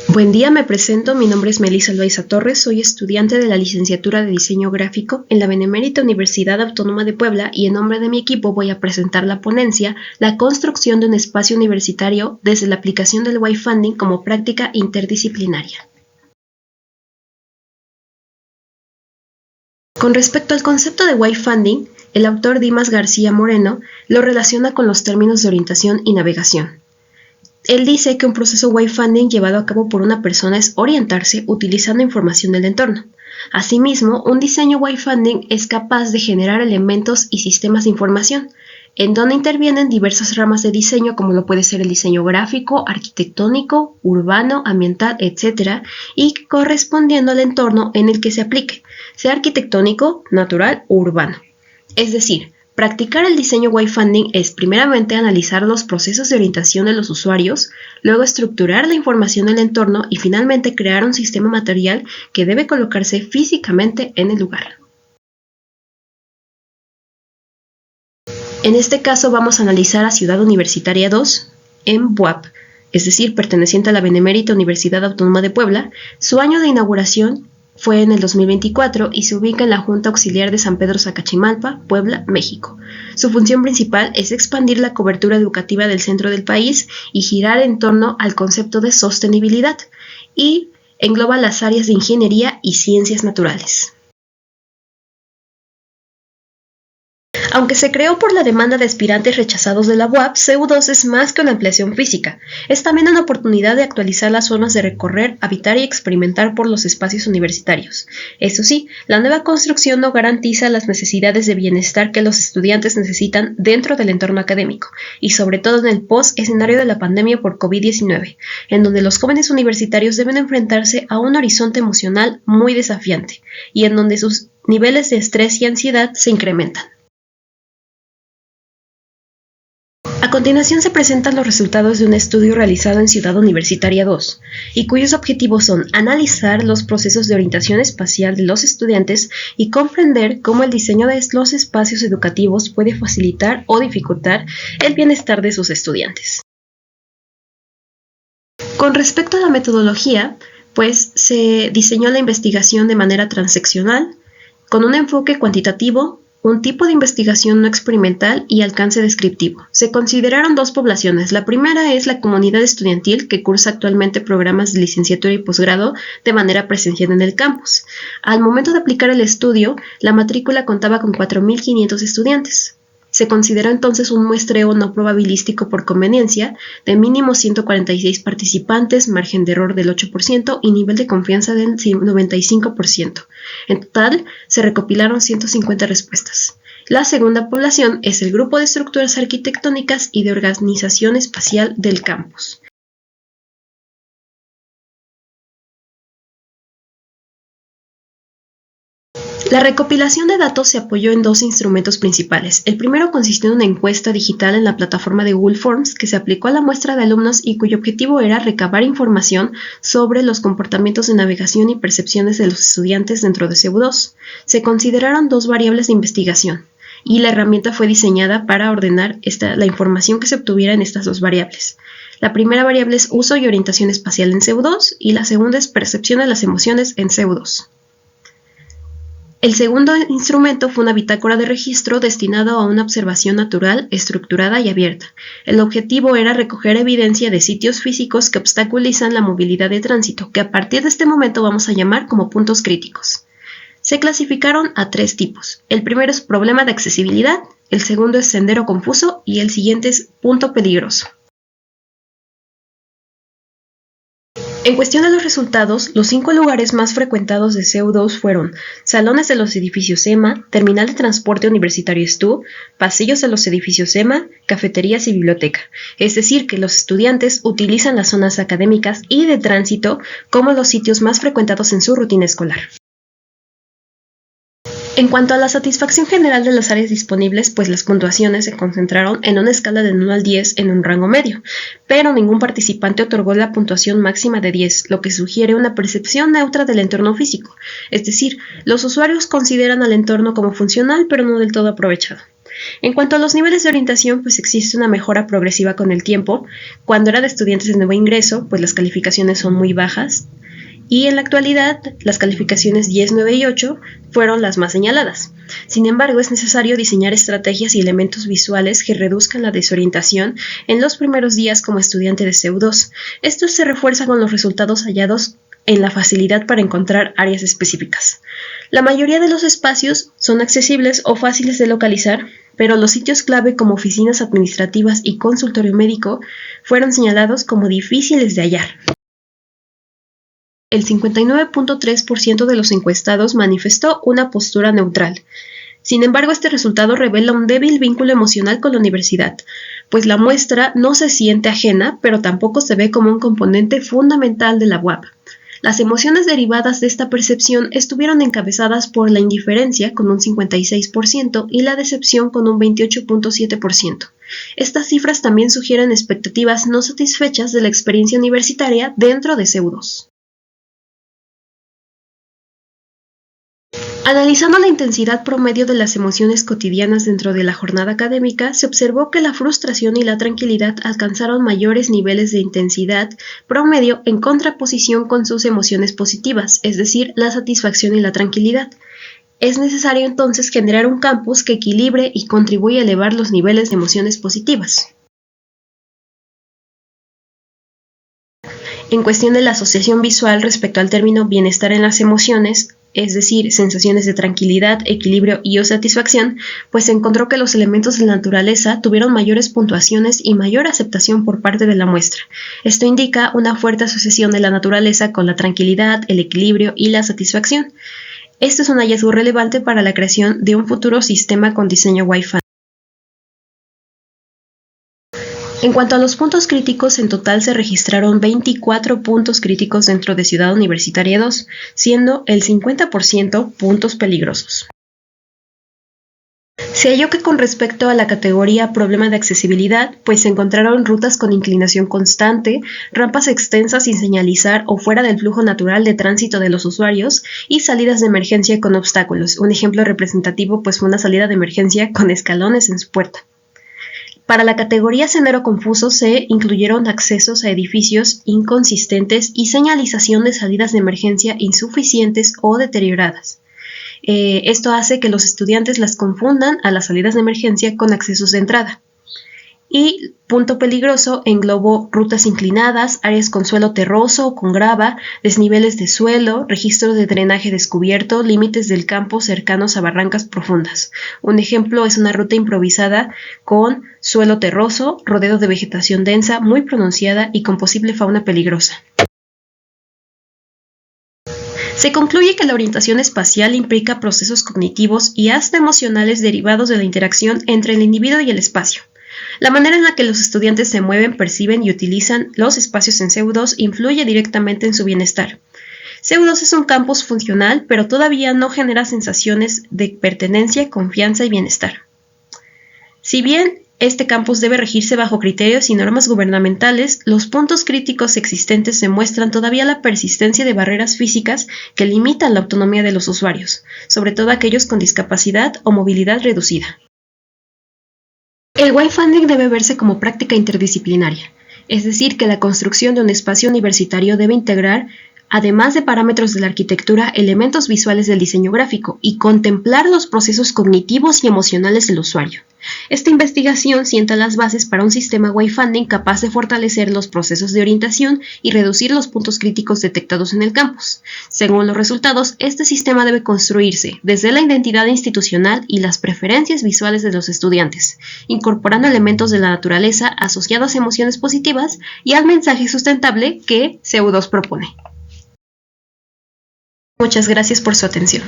Buen día, me presento, mi nombre es Melissa Loaiza Torres, soy estudiante de la licenciatura de Diseño Gráfico en la Benemérita Universidad Autónoma de Puebla y en nombre de mi equipo voy a presentar la ponencia La construcción de un espacio universitario desde la aplicación del wayfinding como práctica interdisciplinaria. Con respecto al concepto de wayfinding, el autor Dimas García Moreno lo relaciona con los términos de orientación y navegación. Él dice que un proceso wayfinding llevado a cabo por una persona es orientarse utilizando información del entorno. Asimismo, un diseño wayfinding es capaz de generar elementos y sistemas de información, en donde intervienen diversas ramas de diseño como lo puede ser el diseño gráfico, arquitectónico, urbano, ambiental, etc., y correspondiendo al entorno en el que se aplique, sea arquitectónico, natural o urbano. Es decir, practicar el diseño wayfinding es primeramente analizar los procesos de orientación de los usuarios, luego estructurar la información del entorno y finalmente crear un sistema material que debe colocarse físicamente en el lugar. En este caso vamos a analizar a Ciudad Universitaria 2 en BUAP, es decir, perteneciente a la Benemérita Universidad Autónoma de Puebla. Su año de inauguración fue en el 2024 y se ubica en la Junta Auxiliar de San Pedro Sacachimalpa, Puebla, México. Su función principal es expandir la cobertura educativa del centro del país y girar en torno al concepto de sostenibilidad, y engloba las áreas de ingeniería y ciencias naturales. Aunque se creó por la demanda de aspirantes rechazados de la UAP, CU2 es más que una ampliación física. Es también una oportunidad de actualizar las zonas de recorrer, habitar y experimentar por los espacios universitarios. Eso sí, la nueva construcción no garantiza las necesidades de bienestar que los estudiantes necesitan dentro del entorno académico, y sobre todo en el post-escenario de la pandemia por COVID-19, en donde los jóvenes universitarios deben enfrentarse a un horizonte emocional muy desafiante, y en donde sus niveles de estrés y ansiedad se incrementan. A continuación se presentan los resultados de un estudio realizado en Ciudad Universitaria 2, y cuyos objetivos son analizar los procesos de orientación espacial de los estudiantes y comprender cómo el diseño de los espacios educativos puede facilitar o dificultar el bienestar de sus estudiantes. Con respecto a la metodología, pues se diseñó la investigación de manera transeccional, con un enfoque cuantitativo, un tipo de investigación no experimental y alcance descriptivo. Se consideraron dos poblaciones. La primera es la comunidad estudiantil que cursa actualmente programas de licenciatura y posgrado de manera presencial en el campus. Al momento de aplicar el estudio, la matrícula contaba con 4.500 estudiantes. Se consideró entonces un muestreo no probabilístico por conveniencia de mínimo 146 participantes, margen de error del 8% y nivel de confianza del 95%. En total, se recopilaron 150 respuestas. La segunda población es el grupo de estructuras arquitectónicas y de organización espacial del campus. La recopilación de datos se apoyó en dos instrumentos principales. El primero consistió en una encuesta digital en la plataforma de Google Forms que se aplicó a la muestra de alumnos y cuyo objetivo era recabar información sobre los comportamientos de navegación y percepciones de los estudiantes dentro de CU2. Se consideraron dos variables de investigación y la herramienta fue diseñada para ordenar la información que se obtuviera en estas dos variables. La primera variable es uso y orientación espacial en CU2 y la segunda es percepción de las emociones en CU2. El segundo instrumento fue una bitácora de registro destinado a una observación natural, estructurada y abierta. El objetivo era recoger evidencia de sitios físicos que obstaculizan la movilidad de tránsito, que a partir de este momento vamos a llamar como puntos críticos. Se clasificaron a tres tipos. El primero es problema de accesibilidad, el segundo es sendero confuso y el siguiente es punto peligroso. En cuestión de los resultados, los 5 lugares más frecuentados de CU2 fueron salones de los edificios EMA, terminal de transporte universitario STU, pasillos de los edificios EMA, cafeterías y biblioteca. Es decir, que los estudiantes utilizan las zonas académicas y de tránsito como los sitios más frecuentados en su rutina escolar. En cuanto a la satisfacción general de las áreas disponibles, pues las puntuaciones se concentraron en una escala del 1 al 10 en un rango medio, pero ningún participante otorgó la puntuación máxima de 10, lo que sugiere una percepción neutra del entorno físico, es decir, los usuarios consideran al entorno como funcional pero no del todo aprovechado. En cuanto a los niveles de orientación, pues existe una mejora progresiva con el tiempo. Cuando era de estudiantes de nuevo ingreso, pues las calificaciones son muy bajas. Y en la actualidad, las calificaciones 10, 9 y 8 fueron las más señaladas. Sin embargo, es necesario diseñar estrategias y elementos visuales que reduzcan la desorientación en los primeros días como estudiante de CEU2. Esto se refuerza con los resultados hallados en la facilidad para encontrar áreas específicas. La mayoría de los espacios son accesibles o fáciles de localizar, pero los sitios clave como oficinas administrativas y consultorio médico fueron señalados como difíciles de hallar. El 59.3% de los encuestados manifestó una postura neutral. Sin embargo, este resultado revela un débil vínculo emocional con la universidad, pues la muestra no se siente ajena, pero tampoco se ve como un componente fundamental de la UAP. Las emociones derivadas de esta percepción estuvieron encabezadas por la indiferencia con un 56% y la decepción con un 28.7%. Estas cifras también sugieren expectativas no satisfechas de la experiencia universitaria dentro de CEU2. Analizando la intensidad promedio de las emociones cotidianas dentro de la jornada académica, se observó que la frustración y la tranquilidad alcanzaron mayores niveles de intensidad promedio en contraposición con sus emociones positivas, es decir, la satisfacción y la tranquilidad. Es necesario entonces generar un campus que equilibre y contribuya a elevar los niveles de emociones positivas. En cuestión de la asociación visual respecto al término bienestar en las emociones, es decir, sensaciones de tranquilidad, equilibrio y o satisfacción, pues se encontró que los elementos de la naturaleza tuvieron mayores puntuaciones y mayor aceptación por parte de la muestra. Esto indica una fuerte asociación de la naturaleza con la tranquilidad, el equilibrio y la satisfacción. Este es un hallazgo relevante para la creación de un futuro sistema con diseño Wi-Fi. En cuanto a los puntos críticos, en total se registraron 24 puntos críticos dentro de Ciudad Universitaria 2, siendo el 50% puntos peligrosos. Se halló que con respecto a la categoría problema de accesibilidad, pues se encontraron rutas con inclinación constante, rampas extensas sin señalizar o fuera del flujo natural de tránsito de los usuarios y salidas de emergencia con obstáculos. Un ejemplo representativo pues fue una salida de emergencia con escalones en su puerta. Para la categoría sendero confuso se incluyeron accesos a edificios inconsistentes y señalización de salidas de emergencia insuficientes o deterioradas. Esto hace que los estudiantes las confundan a las salidas de emergencia con accesos de entrada. Y punto peligroso englobó rutas inclinadas, áreas con suelo terroso o con grava, desniveles de suelo, registros de drenaje descubierto, límites del campo cercanos a barrancas profundas. Un ejemplo es una ruta improvisada con suelo terroso, rodeado de vegetación densa, muy pronunciada y con posible fauna peligrosa. Se concluye que la orientación espacial implica procesos cognitivos y hasta emocionales derivados de la interacción entre el individuo y el espacio. La manera en la que los estudiantes se mueven, perciben y utilizan los espacios en CEU2 influye directamente en su bienestar. CEU2 es un campus funcional, pero todavía no genera sensaciones de pertenencia, confianza y bienestar. Si bien este campus debe regirse bajo criterios y normas gubernamentales, los puntos críticos existentes demuestran todavía la persistencia de barreras físicas que limitan la autonomía de los usuarios, sobre todo aquellos con discapacidad o movilidad reducida. El wayfinding debe verse como práctica interdisciplinaria, es decir, que la construcción de un espacio universitario debe integrar, además de parámetros de la arquitectura, elementos visuales del diseño gráfico y contemplar los procesos cognitivos y emocionales del usuario. Esta investigación sienta las bases para un sistema wayfinding capaz de fortalecer los procesos de orientación y reducir los puntos críticos detectados en el campus. Según los resultados, este sistema debe construirse desde la identidad institucional y las preferencias visuales de los estudiantes, incorporando elementos de la naturaleza asociados a emociones positivas y al mensaje sustentable que CEU2 propone. Muchas gracias por su atención.